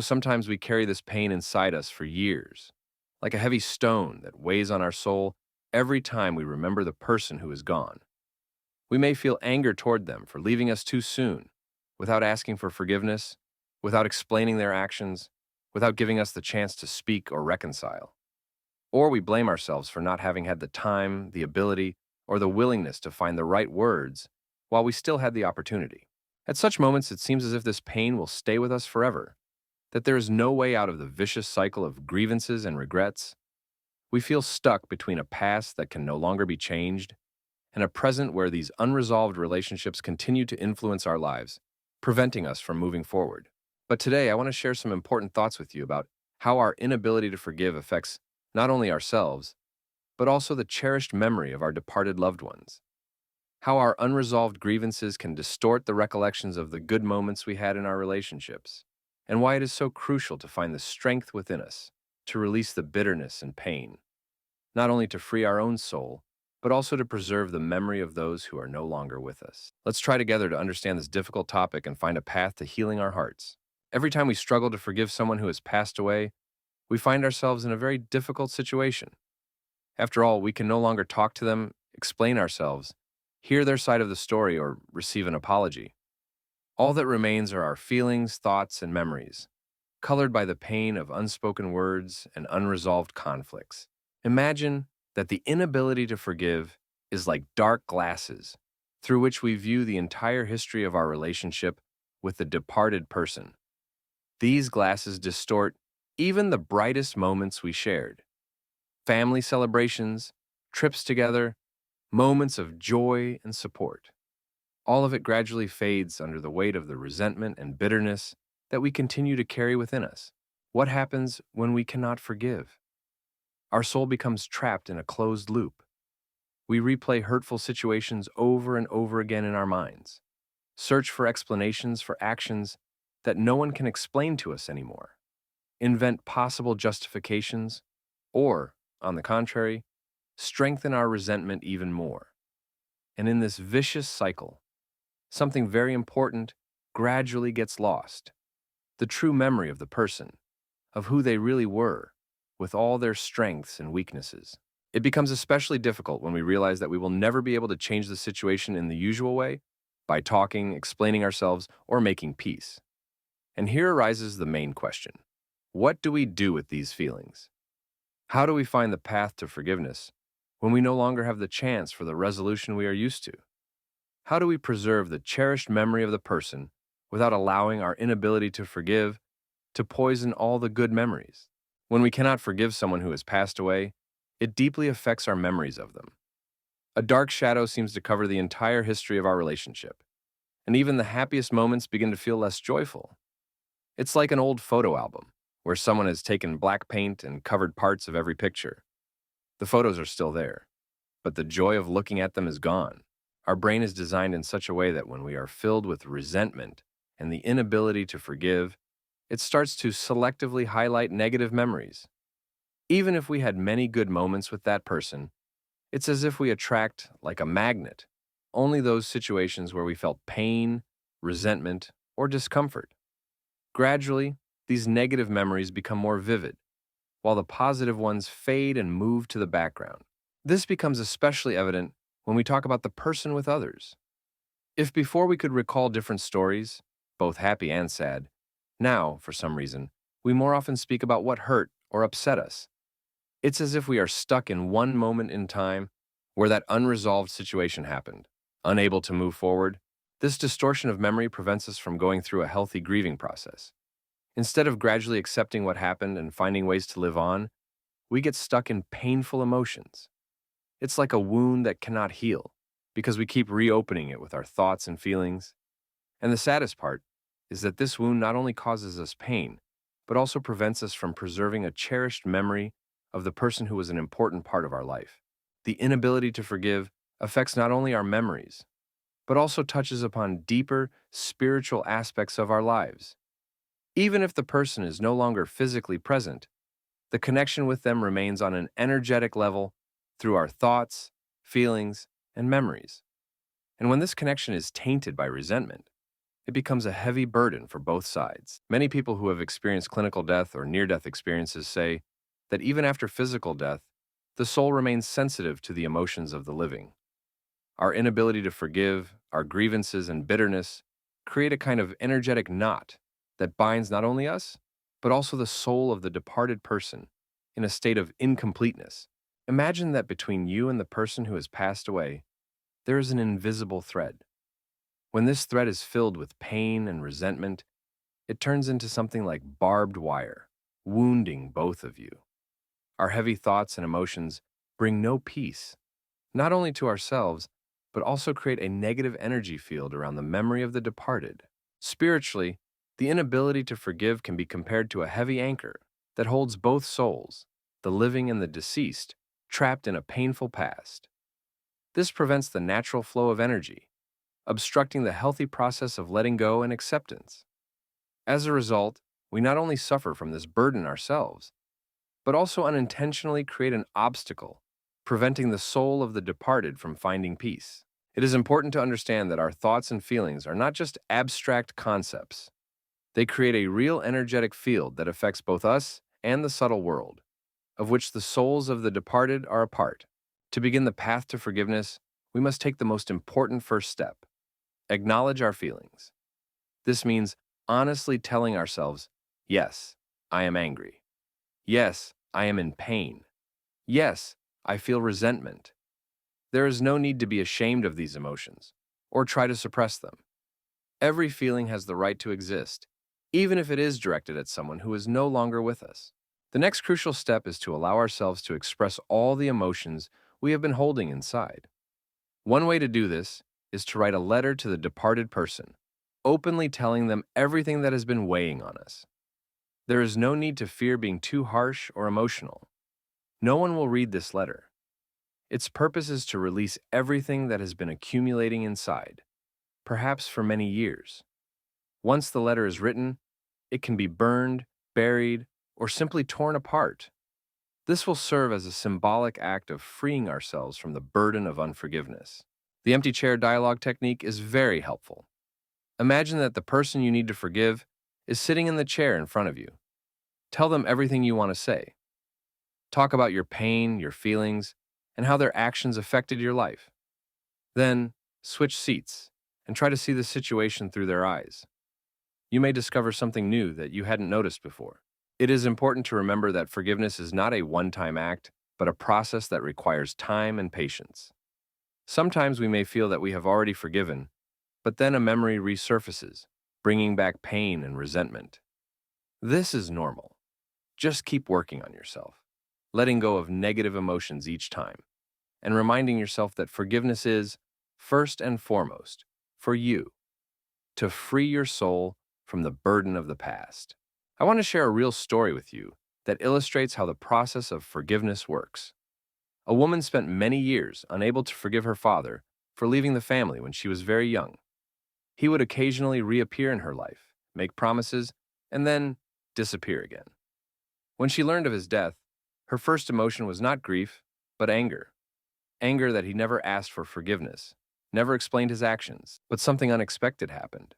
Sometimes we carry this pain inside us for years, like a heavy stone that weighs on our soul every time we remember the person who is gone. We may feel anger toward them for leaving us too soon, without asking for forgiveness, without explaining their actions, without giving us the chance to speak or reconcile. Or we blame ourselves for not having had the time, the ability, or the willingness to find the right words while we still had the opportunity. At such moments, it seems as if this pain will stay with us forever, that there is no way out of the vicious cycle of grievances and regrets. We feel stuck between a past that can no longer be changed and a present where these unresolved relationships continue to influence our lives, preventing us from moving forward. But today, I want to share some important thoughts with you about how our inability to forgive affects not only ourselves, but also the cherished memory of our departed loved ones. How our unresolved grievances can distort the recollections of the good moments we had in our relationships, and why it is so crucial to find the strength within us to release the bitterness and pain, not only to free our own soul, but also to preserve the memory of those who are no longer with us. Let's try together to understand this difficult topic and find a path to healing our hearts. Every time we struggle to forgive someone who has passed away, we find ourselves in a very difficult situation. After all, we can no longer talk to them, explain ourselves, hear their side of the story, or receive an apology. All that remains are our feelings, thoughts, and memories, colored by the pain of unspoken words and unresolved conflicts. Imagine that the inability to forgive is like dark glasses through which we view the entire history of our relationship with the departed person. These glasses distort even the brightest moments we shared. Family celebrations, trips together, moments of joy and support. All of it gradually fades under the weight of the resentment and bitterness that we continue to carry within us. What happens when we cannot forgive? Our soul becomes trapped in a closed loop. We replay hurtful situations over and over again in our minds, search for explanations for actions that no one can explain to us anymore, invent possible justifications, or, on the contrary, strengthen our resentment even more. And in this vicious cycle, something very important gradually gets lost: the true memory of the person, of who they really were, with all their strengths and weaknesses. It becomes especially difficult when we realize that we will never be able to change the situation in the usual way, by talking, explaining ourselves, or making peace. And here arises the main question: what do we do with these feelings? How do we find the path to forgiveness when we no longer have the chance for the resolution we are used to? How do we preserve the cherished memory of the person without allowing our inability to forgive to poison all the good memories? When we cannot forgive someone who has passed away, it deeply affects our memories of them. A dark shadow seems to cover the entire history of our relationship, and even the happiest moments begin to feel less joyful. It's like an old photo album, where someone has taken black paint and covered parts of every picture. The photos are still there, but the joy of looking at them is gone. Our brain is designed in such a way that when we are filled with resentment and the inability to forgive, it starts to selectively highlight negative memories. Even if we had many good moments with that person, it's as if we attract, like a magnet, only those situations where we felt pain, resentment, or discomfort. Gradually, these negative memories become more vivid, while the positive ones fade and move to the background. This becomes especially evident when we talk about the person with others. If before we could recall different stories, both happy and sad, now, for some reason, we more often speak about what hurt or upset us. It's as if we are stuck in one moment in time where that unresolved situation happened. Unable to move forward, this distortion of memory prevents us from going through a healthy grieving process. Instead of gradually accepting what happened and finding ways to live on, we get stuck in painful emotions. It's like a wound that cannot heal, because we keep reopening it with our thoughts and feelings. And the saddest part is that this wound not only causes us pain, but also prevents us from preserving a cherished memory of the person who was an important part of our life. The inability to forgive affects not only our memories, but also touches upon deeper spiritual aspects of our lives. Even if the person is no longer physically present, the connection with them remains on an energetic level through our thoughts, feelings, and memories. And when this connection is tainted by resentment, it becomes a heavy burden for both sides. Many people who have experienced clinical death or near-death experiences say that even after physical death, the soul remains sensitive to the emotions of the living. Our inability to forgive, our grievances and bitterness create a kind of energetic knot that binds not only us, but also the soul of the departed person in a state of incompleteness. Imagine that between you and the person who has passed away, there is an invisible thread. When this thread is filled with pain and resentment, it turns into something like barbed wire, wounding both of you. Our heavy thoughts and emotions bring no peace, not only to ourselves, but also create a negative energy field around the memory of the departed. Spiritually, the inability to forgive can be compared to a heavy anchor that holds both souls, the living and the deceased, trapped in a painful past. This prevents the natural flow of energy, obstructing the healthy process of letting go and acceptance. As a result, we not only suffer from this burden ourselves, but also unintentionally create an obstacle, preventing the soul of the departed from finding peace. It is important to understand that our thoughts and feelings are not just abstract concepts. They create a real energetic field that affects both us and the subtle world, of which the souls of the departed are a part. To begin the path to forgiveness, we must take the most important first step: acknowledge our feelings. This means honestly telling ourselves, yes, I am angry. Yes, I am in pain. Yes, I feel resentment. There is no need to be ashamed of these emotions or try to suppress them. Every feeling has the right to exist, even if it is directed at someone who is no longer with us. The next crucial step is to allow ourselves to express all the emotions we have been holding inside. One way to do this is to write a letter to the departed person, openly telling them everything that has been weighing on us. There is no need to fear being too harsh or emotional. No one will read this letter. Its purpose is to release everything that has been accumulating inside, perhaps for many years. Once the letter is written, it can be burned, buried, or simply torn apart. This will serve as a symbolic act of freeing ourselves from the burden of unforgiveness. The empty chair dialogue technique is very helpful. Imagine that the person you need to forgive is sitting in the chair in front of you. Tell them everything you want to say. Talk about your pain, your feelings, and how their actions affected your life. Then, switch seats and try to see the situation through their eyes. You may discover something new that you hadn't noticed before. It is important to remember that forgiveness is not a one-time act, but a process that requires time and patience. Sometimes we may feel that we have already forgiven, but then a memory resurfaces, bringing back pain and resentment. This is normal. Just keep working on yourself, letting go of negative emotions each time, and reminding yourself that forgiveness is, first and foremost, for you, to free your soul from the burden of the past. I want to share a real story with you that illustrates how the process of forgiveness works. A woman spent many years unable to forgive her father for leaving the family when she was very young. He would occasionally reappear in her life, make promises, and then disappear again. When she learned of his death, her first emotion was not grief, but anger. Anger that he never asked for forgiveness, never explained his actions, but something unexpected happened.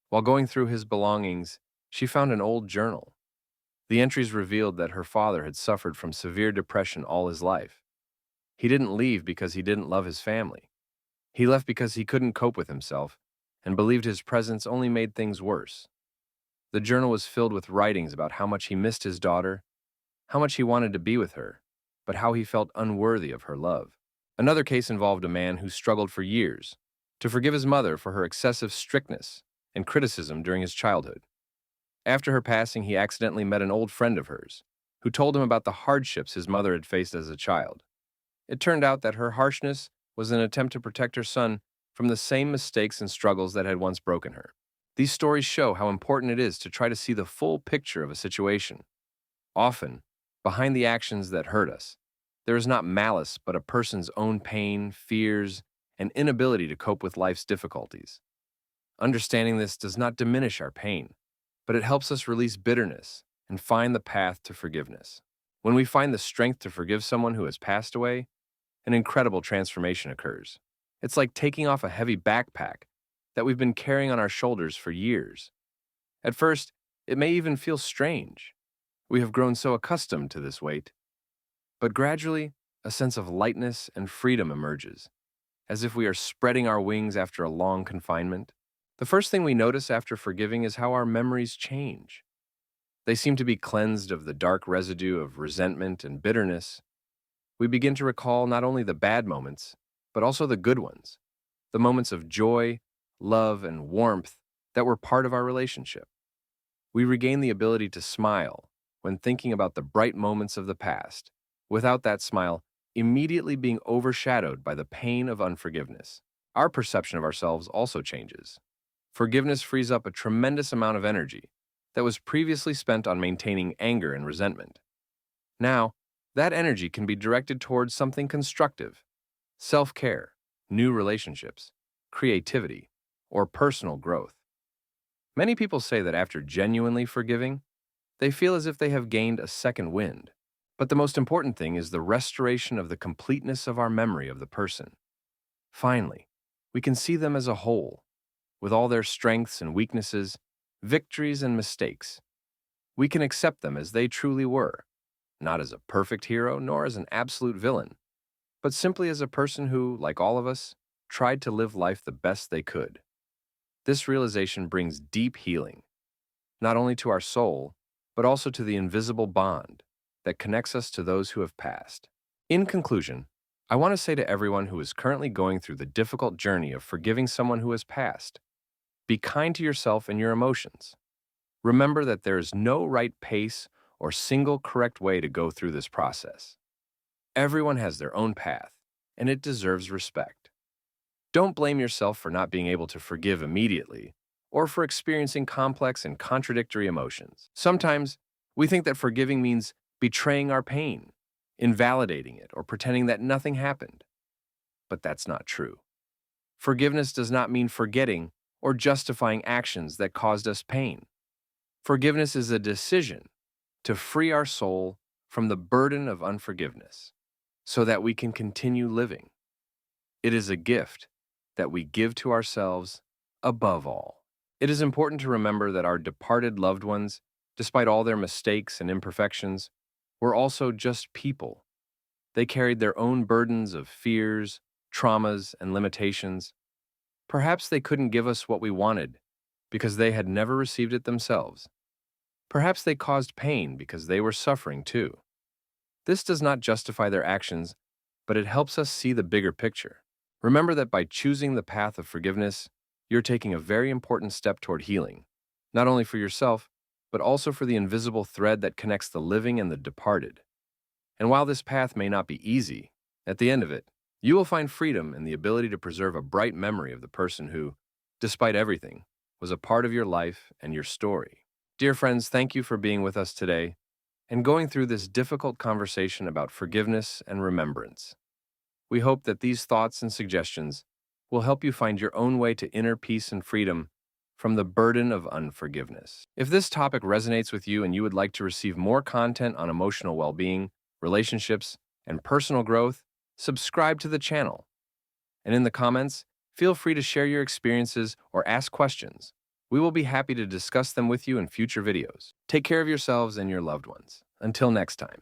While going through his belongings, she found an old journal. The entries revealed that her father had suffered from severe depression all his life. He didn't leave because he didn't love his family. He left because he couldn't cope with himself and believed his presence only made things worse. The journal was filled with writings about how much he missed his daughter, how much he wanted to be with her, but how he felt unworthy of her love. Another case involved a man who struggled for years to forgive his mother for her excessive strictness and criticism during his childhood. After her passing, he accidentally met an old friend of hers who told him about the hardships his mother had faced as a child. It turned out that her harshness was an attempt to protect her son from the same mistakes and struggles that had once broken her. These stories show how important it is to try to see the full picture of a situation. Often, behind the actions that hurt us, there is not malice but a person's own pain, fears, and inability to cope with life's difficulties. Understanding this does not diminish our pain, but it helps us release bitterness and find the path to forgiveness. When we find the strength to forgive someone who has passed away, an incredible transformation occurs. It's like taking off a heavy backpack that we've been carrying on our shoulders for years. At first, it may even feel strange. We have grown so accustomed to this weight. But gradually, a sense of lightness and freedom emerges, as if we are spreading our wings after a long confinement. The first thing we notice after forgiving is how our memories change. They seem to be cleansed of the dark residue of resentment and bitterness. We begin to recall not only the bad moments, but also the good ones, the moments of joy, love, and warmth that were part of our relationship. We regain the ability to smile when thinking about the bright moments of the past, without that smile immediately being overshadowed by the pain of unforgiveness. Our perception of ourselves also changes. Forgiveness frees up a tremendous amount of energy that was previously spent on maintaining anger and resentment. Now, that energy can be directed towards something constructive: self-care, new relationships, creativity, or personal growth. Many people say that after genuinely forgiving, they feel as if they have gained a second wind. But the most important thing is the restoration of the completeness of our memory of the person. Finally, we can see them as a whole, with all their strengths and weaknesses, victories and mistakes. We can accept them as they truly were, not as a perfect hero nor as an absolute villain, but simply as a person who, like all of us, tried to live life the best they could. This realization brings deep healing, not only to our soul, but also to the invisible bond that connects us to those who have passed. In conclusion, I want to say to everyone who is currently going through the difficult journey of forgiving someone who has passed, be kind to yourself and your emotions. Remember that there is no right pace or single correct way to go through this process. Everyone has their own path, and it deserves respect. Don't blame yourself for not being able to forgive immediately or for experiencing complex and contradictory emotions. Sometimes, we think that forgiving means betraying our pain, invalidating it, or pretending that nothing happened. But that's not true. Forgiveness does not mean forgetting or justifying actions that caused us pain. Forgiveness is a decision to free our soul from the burden of unforgiveness so that we can continue living. It is a gift that we give to ourselves above all. It is important to remember that our departed loved ones, despite all their mistakes and imperfections, were also just people. They carried their own burdens of fears, traumas, and limitations. Perhaps they couldn't give us what we wanted because they had never received it themselves. Perhaps they caused pain because they were suffering too. This does not justify their actions, but it helps us see the bigger picture. Remember that by choosing the path of forgiveness, you're taking a very important step toward healing, not only for yourself, but also for the invisible thread that connects the living and the departed. And while this path may not be easy, at the end of it, you will find freedom and the ability to preserve a bright memory of the person who, despite everything, was a part of your life and your story. Dear friends, thank you for being with us today and going through this difficult conversation about forgiveness and remembrance. We hope that these thoughts and suggestions will help you find your own way to inner peace and freedom from the burden of unforgiveness. If this topic resonates with you and you would like to receive more content on emotional well-being, relationships, and personal growth, subscribe to the channel. And in the comments, feel free to share your experiences or ask questions. We will be happy to discuss them with you in future videos. Take care of yourselves and your loved ones. Until next time.